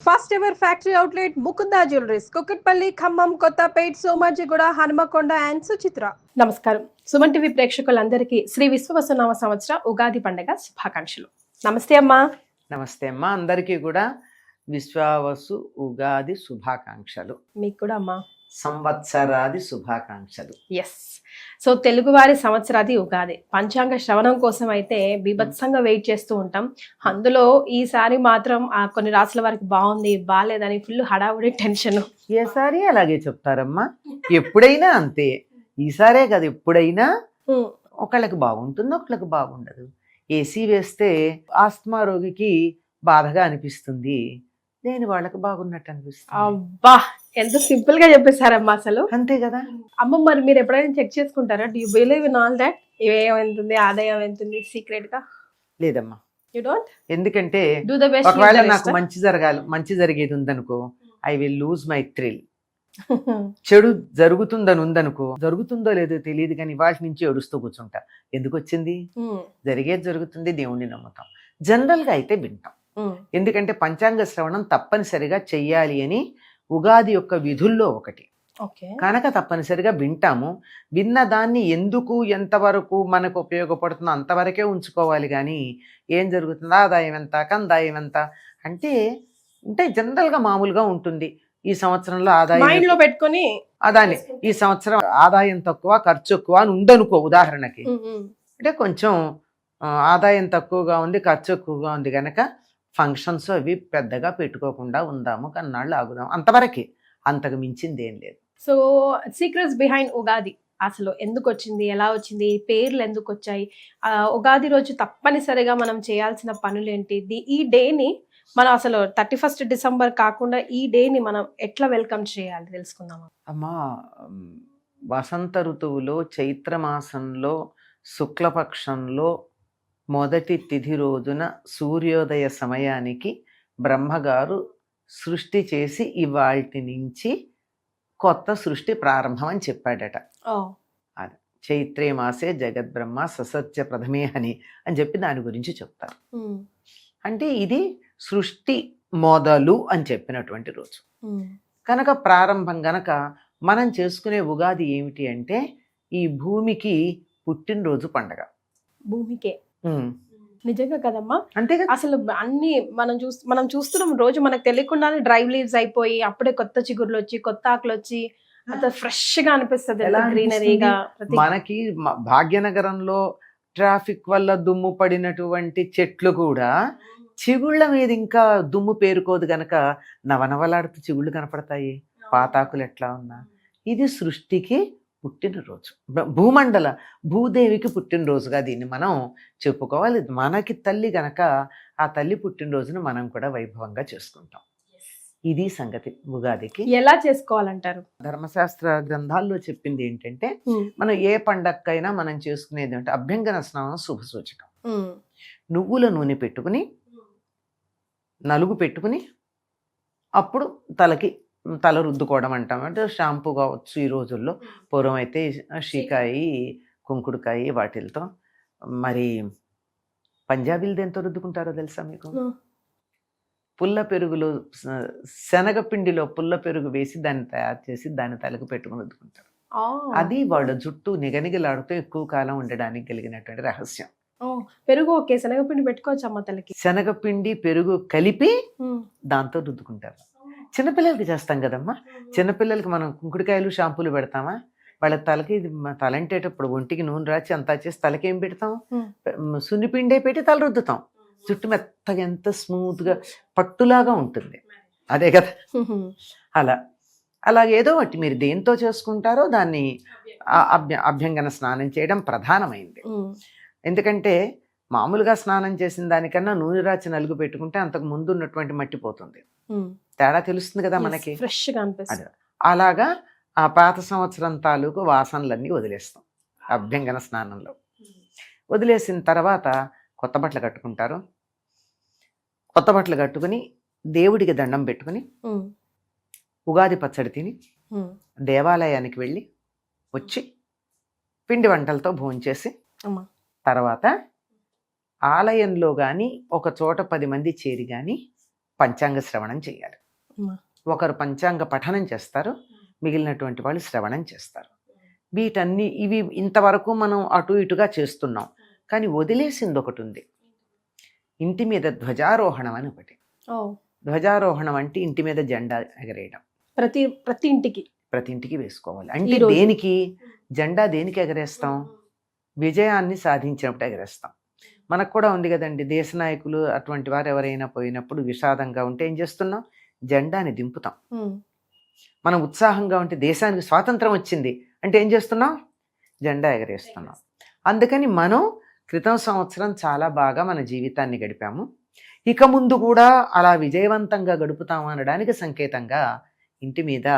First ever factory outlet Mukunda jewelleries Kukatpally Khammam Kothapet Somajiguda Hanamkonda and Suchitra. నమస్కారం. Suman TV ప్రేక్షకులందరికీ శ్రీ విశ్వవసునామ సంవత్సర ఉగాది పండుగ శుభాకాంక్షలు. నమస్తే అమ్మా. నమస్తే అమ్మా, అందరికీ కూడా విశ్వావసు ఉగాది శుభాకాంక్షలు. మీకు కూడా అమ్మా. సంవత్సరాది శుభాకాంక్షలు. ఎస్. సో తెలుగువారి సంవత్సరాది ఉగాది పంచాంగ శ్రవణం కోసం అయితే బీభత్సంగా వెయిట్ చేస్తూ ఉంటాం. అందులో ఈసారి మాత్రం కొన్ని రాసుల వారికి బాగుంది బాగాలేదని ఫుల్ హడావుడి టెన్షన్. ఏసారి అలాగే చెప్తారమ్మా, ఎప్పుడైనా అంతే. ఈసారే కదా, ఎప్పుడైనా ఒకళ్ళకి బాగుంటుంది, ఒకళ్ళకి బాగుండదు. ఏసీ వేస్తే ఆస్తమా రోగికి బాధగా అనిపిస్తుంది, లేని వాళ్ళకి బాగున్నట్టు అనిపిస్తుంది. అబ్బా, ఎంత సింపుల్ గా చెప్పేశారమ్మా అసలు. అంతే కదా అమ్మ. మరి మీరు ఎప్పుడైనా చెక్ చేసుకుంటారా? Do you believe in all that? ఏమవుతుంది, ఆదాయం ఎంతుంది సీక్రెట్ గా? లేదమ్మా, యు డోంట్. ఎందుకంటే డూ ద బెస్ట్. ఒకవేళ నాకు మంచి జరిగేది ఉందనుకో, I will lose my thrill. చెడు జరుగుతుందని ఉందనుకో, జరుగుతుందో లేదో తెలియదు కానీ వాటి నుంచి ఏడుస్తూ కూర్చుంటా. ఎందుకు వచ్చింది? జరిగేది జరుగుతుంది, దేవుణ్ణి నమ్ముతాం. జనరల్ గా అయితే వింటాం, ఎందుకంటే పంచాంగ శ్రవణం తప్పనిసరిగా చెయ్యాలి అని ఉగాది యొక్క విధుల్లో ఒకటి కనుక తప్పనిసరిగా వింటాము. విన్న దాన్ని ఎందుకు ఎంతవరకు మనకు ఉపయోగపడుతుందో అంతవరకే ఉంచుకోవాలి కానీ ఏం జరుగుతుందో ఆదాయం ఎంత కందాయం ఎంత అంటే జనరల్గా మామూలుగా ఉంటుంది. ఈ సంవత్సరంలో ఆదాయం పెట్టుకొని అదాన్ని ఈ సంవత్సరం ఆదాయం తక్కువ ఖర్చు ఎక్కువ అని ఉండనుకో. ఉదాహరణకి అంటే కొంచెం ఆదాయం తక్కువగా ఉంది ఖర్చు ఎక్కువగా ఉంది కనుక ఫంక్షన్స్ అవి పెద్దగా పెట్టుకోకుండా ఉందాము, కన్నాళ్ళు ఆగుదాం, అంతవరకే. అంతకు మించింది ఏం లేదు. సో సీక్రెట్స్ బిహైండ్ ఉగాది అసలు ఎందుకు వచ్చింది, ఎలా వచ్చింది, పేర్లు ఎందుకు వచ్చాయి, ఉగాది రోజు తప్పనిసరిగా మనం చేయాల్సిన పనులు ఏంటి, ఈ డేని మనం అసలు 31st డిసెంబర్ కాకుండా ఈ డేని మనం ఎట్లా వెల్కమ్ చేయాలి తెలుసుకుందాం అమ్మా. వసంత ఋతువులో చైత్రమాసంలో శుక్లపక్షంలో మొదటి తిథి రోజున సూర్యోదయ సమయానికి బ్రహ్మగారు సృష్టి చేసి ఇవాల్టి నుంచి కొత్త సృష్టి ప్రారంభం అని చెప్పాడట. అది చైత్రే మాసే జగద్బ్రహ్మ ససత్య ప్రథమే అని చెప్పి దాని గురించి చెప్తారు. అంటే ఇది సృష్టి మొదలు అని చెప్పినటువంటి రోజు కనుక ప్రారంభం గనక మనం చేసుకునే ఉగాది ఏమిటి అంటే ఈ భూమికి పుట్టినరోజు పండగ. భూమికే నిజంగా కదమ్మా. అంతే కదా. అసలు అన్ని మనం చూస్తున్నాం రోజు మనకు తెలియకుండానే డ్రై లీవ్స్ అయిపోయి అప్పుడే కొత్త చిగుర్లు వచ్చి కొత్త ఆకులు వచ్చి అంత ఫ్రెష్ గా అనిపిస్తుంది, గ్రీనరీగా. మనకి భాగ్యనగరంలో ట్రాఫిక్ వల్ల దుమ్ము పడినటువంటి చెట్లు కూడా చిగుళ్ళ మీద ఇంకా దుమ్ము పేరుకోదు గనక నవనవలాడుతూ చిగుళ్ళు కనపడతాయి, పాతాకులు ఎట్లా ఉన్నా. ఇది సృష్టికి పుట్టినరోజు, భూమండల భూదేవికి పుట్టినరోజుగా దీన్ని మనం చెప్పుకోవాలి. మనకి తల్లి గనక ఆ తల్లి పుట్టినరోజును మనం కూడా వైభవంగా చేసుకుంటాం. ఇది సంగతి. ఉగాదికి ఎలా చేసుకోవాలంటారు? ధర్మశాస్త్ర గ్రంథాల్లో చెప్పింది ఏంటంటే మనం ఏ పండక్కైనా మనం చేసుకునేది అంటే అభ్యంగన స్నానం శుభ సూచకం. నువ్వుల నూనె పెట్టుకుని నలుగు పెట్టుకుని అప్పుడు తల రుద్దుకోవడం అంటాం. అంటే షాంపూ కావచ్చు. ఈ రోజుల్లో పూర్వం అయితే షీకాయి కుంకుడుకాయి వాటిలతో. మరి పంజాబీలు దేంతో రుద్దుకుంటారో తెలుసా మీకు? పుల్ల పెరుగులో శనగపిండిలో పుల్ల పెరుగు వేసి దాన్ని తయారు చేసి దాన్ని తలకు పెట్టుకుని రుద్దుకుంటారు. అది వాళ్ళ జుట్టు నిగనిగలాడుతూ ఎక్కువ కాలం ఉండడానికి కలిగినటువంటి రహస్యం. పెరుగు ఓకే, శనగపిండి పెట్టుకోవచ్చమ్మా తలకి. శనగపిండి పెరుగు కలిపి దాంతో రుద్దుకుంటారు. చిన్నపిల్లలకి చేస్తాం కదమ్మా. చిన్నపిల్లలకి మనం కుంకుడుకాయలు షాంపూలు పెడతామా? వాళ్ళ తలకి తలంటేటప్పుడు ఒంటికి నూనె రాచి అంతా చేసి తలకి ఏం పెడతాం? సున్నిపిండే పెట్టి తల రుద్దుతాం. జుట్టు మెత్తగా ఎంత స్మూత్ గా పట్టులాగా ఉంటుంది. అదే కదా. అలా ఏదో ఒకటి మీరు దేంతో చేసుకుంటారో దాన్ని అభ్యంగన స్నానం చేయడం ప్రధానమైంది. ఎందుకంటే మామూలుగా స్నానం చేసిన దానికన్నా నూనె రాచి నలుగు పెట్టుకుంటే అంతకు ముందు ఉన్నటువంటి మట్టి పోతుంది, తేడా తెలుస్తుంది కదా మనకి. అలాగా ఆ పాత సంవత్సరం తాలూకు వాసనలన్నీ వదిలేస్తాం అభ్యంగన స్నానంలో. వదిలేసిన తర్వాత కొత్త బట్టలు కట్టుకుంటారు. కొత్త బట్టలు కట్టుకుని దేవుడికి దండం పెట్టుకుని ఉగాది పచ్చడి తిని దేవాలయానికి వెళ్ళి వచ్చి పిండి వంటలతో భోంచేసి తర్వాత ఆలయంలో కానీ ఒక చోట 10 మంది చేరి కానీ పంచాంగ శ్రవణం చేయాలి. అమ్మా. ఒకరు పంచాంగ పఠనం చేస్తారు, మిగిలినటువంటి వాళ్ళు శ్రవణం చేస్తారు. ఇవి ఇంతవరకు మనం అటు ఇటుగా చేస్తున్నాం. కానీ వదిలేసింది ఒకటి ఉంది, ఇంటి మీద ధ్వజారోహణం అని ఒకటి. ఓ, ధ్వజారోహణం అంటే ఇంటి మీద జెండా ఎగరేయడం. ప్రతి ఇంటికి ప్రతి ఇంటికి వేసుకోవాలి. అంటే ఈ రోజు. దేనికి జెండా దేనికి ఎగరేస్తాం? విజయాన్ని సాధించినప్పుడు ఎగరేస్తాం. మనకు కూడా ఉంది కదండి, దేశ నాయకులు అటువంటి వారు ఎవరైనా పోయినప్పుడు విషాదంగా ఉంటే ఏం చేస్తున్నాం? జెండాని దింపుతాం. మనం ఉత్సాహంగా ఉంటే దేశానికి స్వాతంత్రం వచ్చింది అంటే ఏం చేస్తున్నాం? జెండా ఎగరేస్తున్నాం. అందుకని మనం క్రితం సంవత్సరం చాలా బాగా మన జీవితాన్ని గడిపాము, ఇక ముందు కూడా అలా విజయవంతంగా గడుపుతాము అనడానికి సంకేతంగా ఇంటి మీద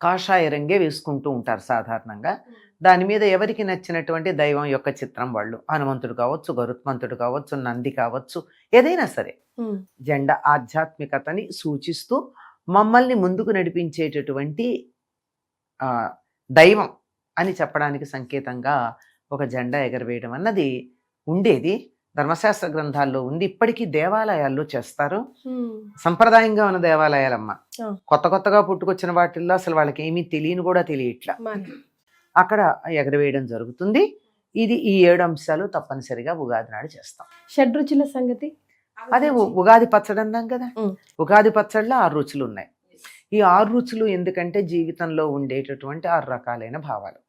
కాషాయ రంగే వేసుకుంటూ ఉంటారు సాధారణంగా. దాని మీద ఎవరికి నచ్చినటువంటి దైవం యొక్క చిత్రం, వాళ్ళు హనుమంతుడు కావచ్చు, గరుత్మంతుడు కావచ్చు, నంది కావచ్చు, ఏదైనా సరే జెండా ఆధ్యాత్మికతని సూచిస్తూ మమ్మల్ని ముందుకు నడిపించేటటువంటి దైవం అని చెప్పడానికి సంకేతంగా ఒక జెండా ఎగరవేయడం అన్నది ఉండేది. ధర్మశాస్త్ర గ్రంథాల్లో ఉంది, ఇప్పటికీ దేవాలయాల్లో చేస్తారు. సంప్రదాయంగా ఉన్న దేవాలయాలమ్మ. కొత్తగా పుట్టుకొచ్చిన వాటిల్లో అసలు వాళ్ళకి ఏమీ తెలియని కూడా తెలియట్లా, అక్కడ ఎగరవేయడం జరుగుతుంది. ఇది ఈ 7 అంశాలు తప్పనిసరిగా ఉగాది నాడు చేస్తాం. షడ్రుచుల సంగతి అదే ఉగాది పచ్చడి అన్నాం కదా, ఉగాది పచ్చడిలో 6 రుచులు ఉన్నాయి. ఈ 6 రుచులు ఎందుకంటే జీవితంలో ఉండేటటువంటి 6 రకాలైన భావాలు,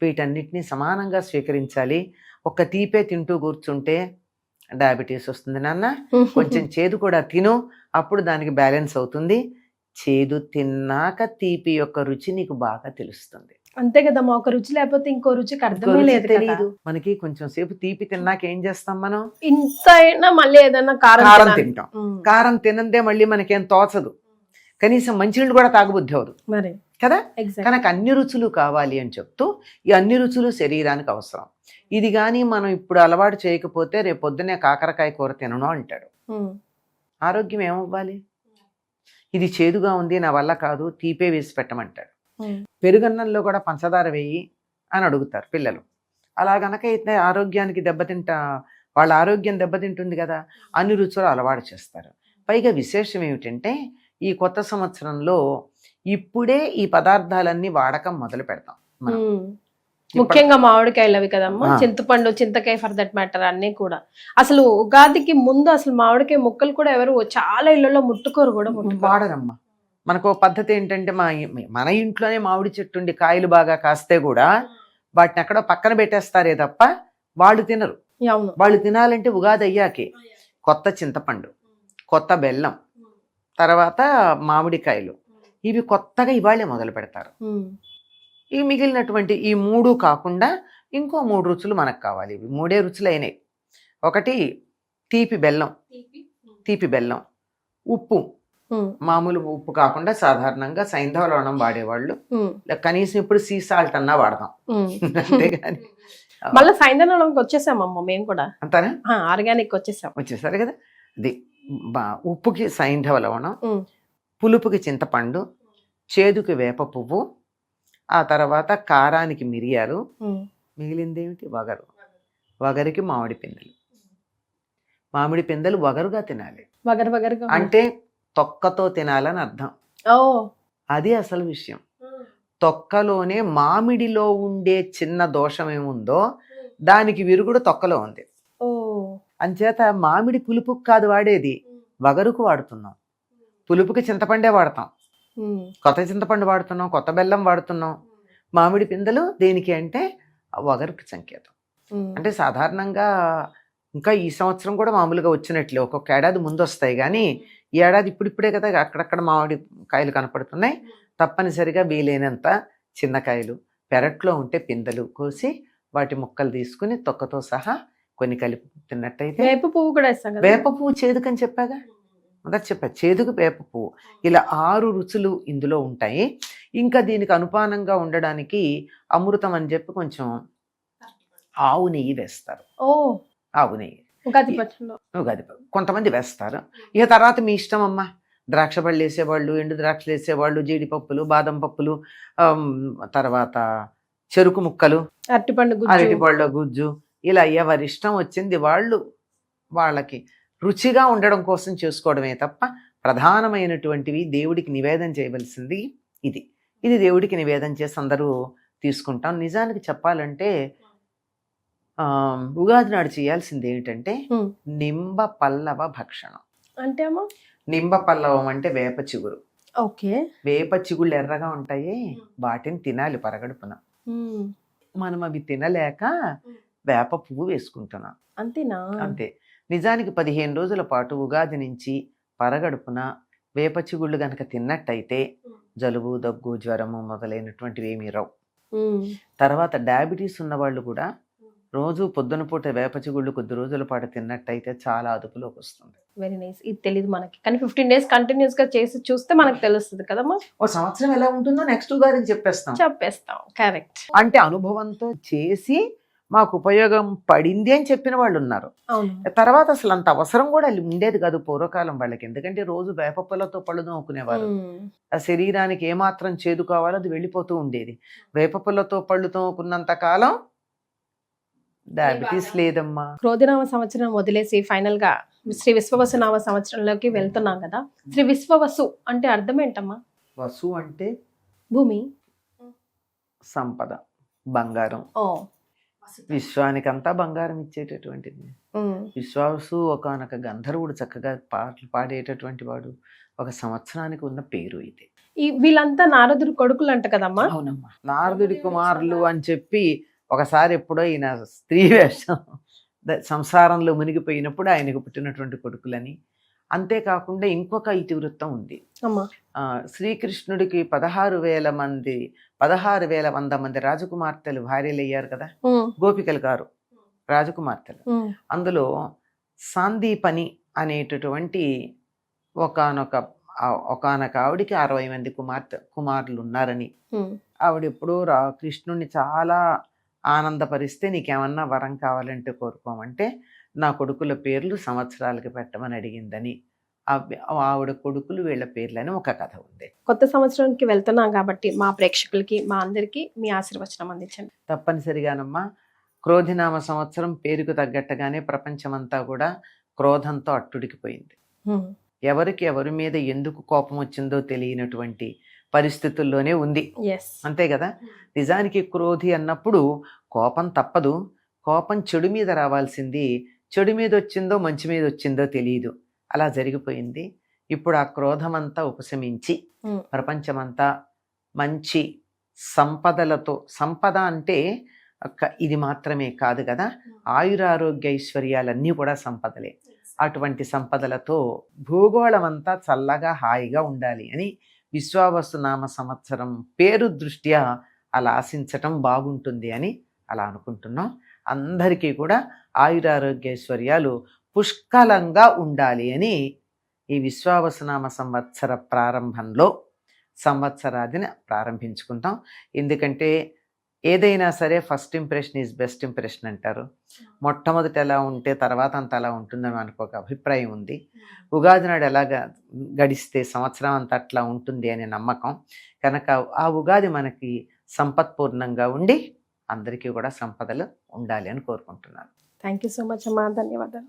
వీటన్నిటినీ సమానంగా స్వీకరించాలి. ఒక్క తీపే తింటూ కూర్చుంటే డయాబెటీస్ వస్తుంది నాన్న, కొంచెం చేదు కూడా తిను, అప్పుడు దానికి బ్యాలెన్స్ అవుతుంది. చేదు తిన్నాక తీపి యొక్క రుచి నీకు బాగా తెలుస్తుంది. అంతే కదమ్మా, ఒక రుచి లేకపోతే ఇంకో రుచికి అర్థమే లేదు. తెలియదు మనకి. కొంచెం సేపు తీపి తిన్నాక ఏం చేస్తాం మనం? ఇంత అయినా మళ్ళీ ఏదైనా కారం తింటాం. కారం తినందే మళ్ళీ మనకేం తోచదు, కనీసం మంచినీళ్ళు కూడా తాగబుద్ధి అవదు మరి కదా. కనుక అన్ని రుచులు కావాలి అని చెప్తూ ఈ అన్ని రుచులు శరీరానికి అవసరం. ఇది కానీ మనం ఇప్పుడు అలవాటు చేయకపోతే రేపు పొద్దునే కాకరకాయ కూర తినను అంటాడు. ఆరోగ్యం ఏమవ్వాలి? ఇది చేదుగా ఉంది, నా వల్ల కాదు, తీపే వేసి పెట్టమంటాడు. పెరుగన్నంలో కూడా పంచదార వేయి అని అడుగుతారు పిల్లలు. అలా గనక అయితే ఆరోగ్యానికి వాళ్ళ ఆరోగ్యం దెబ్బతింటుంది కదా. అన్ని రుచులు అలవాటు చేస్తారు. పైగా విశేషం ఏమిటంటే ఈ కొత్త సంవత్సరంలో ఇప్పుడే ఈ పదార్థాలన్నీ వాడకం మొదలు పెడతాం మనం. ముఖ్యంగా మామిడికాయలు అవి కదమ్మా, చింతపండు, చింతకాయ ఫర్ దట్ మ్యాటర్ అన్ని కూడా. అసలు ఉగాదికి ముందు అసలు మామిడికాయ ముక్కలు కూడా ఎవరు చాలా ఇళ్లలో ముట్టుకోరు కూడా, వాడరమ్మా. మనకు పద్ధతి ఏంటంటే మన ఇంట్లోనే మామిడి చెట్టు ఉండి కాయలు బాగా కాస్తే కూడా వాటిని ఎక్కడో పక్కన పెట్టేస్తారే తప్ప వాళ్ళు తినరు. వాళ్ళు తినాలంటే ఉగాది అయ్యాకే కొత్త చింతపండు, కొత్త బెల్లం, తర్వాత మామిడికాయలు, ఇవి కొత్తగా ఇవాళే మొదలు పెడతారు. ఈ మిగిలినటువంటి ఈ 3 కాకుండా ఇంకో 3 రుచులు మనకు కావాలి. ఇవి 3 రుచులు అయినాయి. ఒకటి తీపి బెల్లం, ఉప్పు, మామూలు ఉప్పు కాకుండా సాధారణంగా సైంధవ లవణం వాడేవాళ్ళు, కనీసం ఇప్పుడు సీ సాల్ట్ అన్నా వాడదాం. అంతేగాని మళ్ళీ సైంధవ లవణంకి వచ్చేసామమ్మ మేము కూడా. అంతేనా? ఆర్గానిక్ వచ్చేసారు కదా. అది ఉప్పుకి సైంధవ లవణం, పులుపుకి చింతపండు, చేదుకి వేప పువ్వు, ఆ తర్వాత కారానికి మిరియాలు, మిగిలింది ఏమిటి? వగరికి మామిడి పిందెలు వగరుగా తినాలి. అంటే తొక్కతో తినాలని అర్థం. అది అసలు విషయం. తొక్కలోనే మామిడిలో ఉండే చిన్న దోషం ఏముందో దానికి విరుగుడు తొక్కలో ఉంది. అంచేత మామిడి పులుపుకు కాదు వాడేది, వగరుకు వాడుతున్నాం. పులుపుకి చింతపండే వాడతాం, కొత్త చింతపండు వాడుతున్నాం, కొత్త బెల్లం వాడుతున్నాం. మామిడి పిందెలు దేనికి అంటే వగరుకి సంకేతం. అంటే సాధారణంగా ఇంకా ఈ సంవత్సరం కూడా మామూలుగా వచ్చినట్లే, ఒక్కొక్క ఏడాది ముందు వస్తాయి, కానీ ఈ ఏడాది ఇప్పుడిప్పుడే కదా అక్కడక్కడ మామిడి కాయలు కనపడుతున్నాయి. తప్పనిసరిగా వీలైనంత చిన్న కాయలు, పెరట్లో ఉంటే పిందెలు కోసి వాటి ముక్కలు తీసుకుని తొక్కతో సహా కొన్ని కలిపి తిన్నట్టయితే. వేప పువ్వు కూడా ఇస్తాం. వేప పువ్వు చేదుకని చెప్పాగా, మొదటి చెప్పా, చేదుకు వేప పువ్వు. ఇలా 6 రుచులు ఇందులో ఉంటాయి. ఇంకా దీనికి అనుపానంగా ఉండడానికి అమృతం అని చెప్పి కొంచెం ఆవు నెయ్యి వేస్తారు. ఆవు నెయ్యి ఉగాది కొంతమంది వేస్తారు. ఇక తర్వాత మీ ఇష్టం అమ్మా. ద్రాక్ష పళ్ళు వేసేవాళ్ళు, ఎండు ద్రాక్షలు వేసేవాళ్ళు, జీడిపప్పులు, బాదం పప్పులు, తర్వాత చెరుకు ముక్కలు, అరటిపళ్ళ గుజ్జు, ఇలా ఎవరిష్టం వచ్చింది వాళ్ళకి రుచిగా ఉండడం కోసం చేసుకోవడమే తప్ప ప్రధానమైనటువంటివి దేవుడికి నివేదన చేయవలసింది ఇది. ఇది దేవుడికి నివేదన చేసి అందరూ తీసుకుంటాం. నిజానికి చెప్పాలంటే ఉగాది నాడు చేయాల్సింది ఏమిటంటే హ్మ్. నింబ పల్లవ భక్షణం. అంటే అమ్మా నింబ పల్లవం అంటే వేప చిగురు. ఓకే. వేప చిగుళ్ళు ఎర్రగా ఉంటాయి, వాటిని తినాలి పరగడుపున. మనం అవి తినలేక వేప పువ్వు వేసుకుంటున్నాం, అంతేనా? అంతే. నిజానికి 15 రోజుల పాటు ఉగాది నుంచి పరగడుపున వేప చిగుళ్ళు గనక తిన్నట్టయితే జలుబు, దగ్గు, జ్వరము మొదలైనటువంటివి ఏమీ రావు. తర్వాత డయాబెటీస్ ఉన్న వాళ్ళు కూడా రోజు పొద్దున పూట వేప చిగుళ్ళు కొద్ది రోజుల పాటు తిన్నట్టయితే చాలా అదుపులోకి వస్తుంది. Very nice. ఇది తెలియదు మనకి, కానీ 15 డేస్ కంటిన్యూస్ గా చేసి చూస్తే మనకు తెలుస్తుంది కదమ్మా. ఓ సంవత్సరం ఎలా ఉంటుందో నెక్స్ట్ ఉగాదికి చెప్పేస్తాం. కరెక్ట్. అంటే అనుభవంతో చేసి మాకు ఉపయోగం పడింది అని చెప్పిన వాళ్ళు ఉన్నారు. అవును. తర్వాత అసలు అంత అవసరం కూడా ఉండేది కాదు పూర్వకాలం వాళ్ళకి, ఎందుకంటే రోజు వేప పుల్లతో పళ్ళు తోముకునేవారు. ఆ శరీరానికి ఏమాత్రం చేదు కావాలో అది వెళ్ళిపోతూ ఉండేది. వేప పుల్లతో పళ్ళు తోముకున్నంత కాలం డయాబెటీస్ లేదమ్మా. క్రోధినామ సంవత్సరం వదిలేసి ఫైనల్ గా శ్రీ విశ్వవసు నామ సంవత్సరంలోకి వెళ్తున్నాం కదా. శ్రీ విశ్వవసు అంటే అర్థం ఏంటమ్మా? వసు అంటే భూమి, సంపద, బంగారం. విశ్వానికంతా బంగారం ఇచ్చేటటువంటిది. విశ్వాసు ఒకనొక గంధర్వుడు చక్కగా పాటలు పాడేటటువంటి వాడు. ఒక సంవత్సరానికి ఉన్న పేరు ఇది. వీళ్ళంతా నారదుడి కొడుకులు అంట కదమ్మా? అవునమ్మా, నారదుడి కుమారులు అని చెప్పి ఒకసారి ఎప్పుడో ఈయన స్త్రీ వేషం సంసారంలో మునిగిపోయినప్పుడు ఆయనకు పుట్టినటువంటి కొడుకులని. అంతేకాకుండా ఇంకొక ఇతివృత్తం ఉంది. శ్రీకృష్ణుడికి 16,100 మంది రాజకుమార్తెలు భార్యలు అయ్యారు కదా, గోపికలు గారు రాజకుమార్తెలు. అందులో సాందీపని అనేటటువంటి ఒకనొక ఆవిడికి 60 మంది కుమారులు ఉన్నారని, ఆవిడ ఎప్పుడూ కృష్ణుడిని చాలా ఆనందపరిస్తే నీకేమన్నా వరం కావాలంటే కోరుకోమంటే నా కొడుకుల పేర్లు సంవత్సరాలకి పెట్టమని అడిగిందని, ఆవిడ కొడుకులు వీళ్ళ పేర్లని ఒక కథ ఉంది. కొత్త సంవత్సరానికి వెళ్తున్నాం కాబట్టి మా ప్రేక్షకులకి, మా అందరికి మీ ఆశీర్వచనం అందించండి. తప్పనిసరిగానమ్మా. క్రోధినామ సంవత్సరం పేరుకు తగ్గట్టుగానే ప్రపంచమంతా కూడా క్రోధంతో అట్టుడికిపోయింది. ఎవరికి ఎవరి మీద ఎందుకు కోపం వచ్చిందో తెలియనటువంటి పరిస్థితుల్లోనే ఉంది, అంతే కదా. నిజానికి క్రోధి అన్నప్పుడు కోపం తప్పదు. కోపం చెడు మీద రావాల్సింది చెడు మీద వచ్చిందో మంచి మీద వచ్చిందో తెలియదు, అలా జరిగిపోయింది. ఇప్పుడు ఆ క్రోధమంతా ఉపశమించి ప్రపంచమంతా మంచి సంపదలతో, సంపద అంటే ఇది మాత్రమే కాదు కదా, ఆయురారోగ్య ఐశ్వర్యాలన్నీ కూడా సంపదలే. అటువంటి సంపదలతో భూగోళం అంతా చల్లగా హాయిగా ఉండాలి అని విశ్వావసు నామ సంవత్సరం పేరు దృష్ట్యా అలా ఆశించటం బాగుంటుంది అని అలా అనుకుంటున్నాం. అందరికీ కూడా ఆయురారోగ్యైశ్వర్యాలు పుష్కలంగా ఉండాలి అని ఈ విశ్వావసునామ సంవత్సర ప్రారంభంలో సంవత్సరాదిని ప్రారంభించుకుంటాం. ఎందుకంటే ఏదైనా సరే first impression is best impression అంటారు. మొట్టమొదటి ఎలా ఉంటే తర్వాత అంత అలా ఉంటుందని మనకు ఒక అభిప్రాయం ఉంది. ఉగాది నాడు ఎలాగా గడిస్తే సంవత్సరం అంతా అట్లా ఉంటుంది అనే నమ్మకం కనుక ఆ ఉగాది మనకి సంపత్పూర్ణంగా ఉండి అందరికీ కూడా సంపదలు ఉండాలి అని కోరుకుంటున్నాను. థ్యాంక్ యూ సో మచ్ అమ్మా, ధన్యవాదాలు.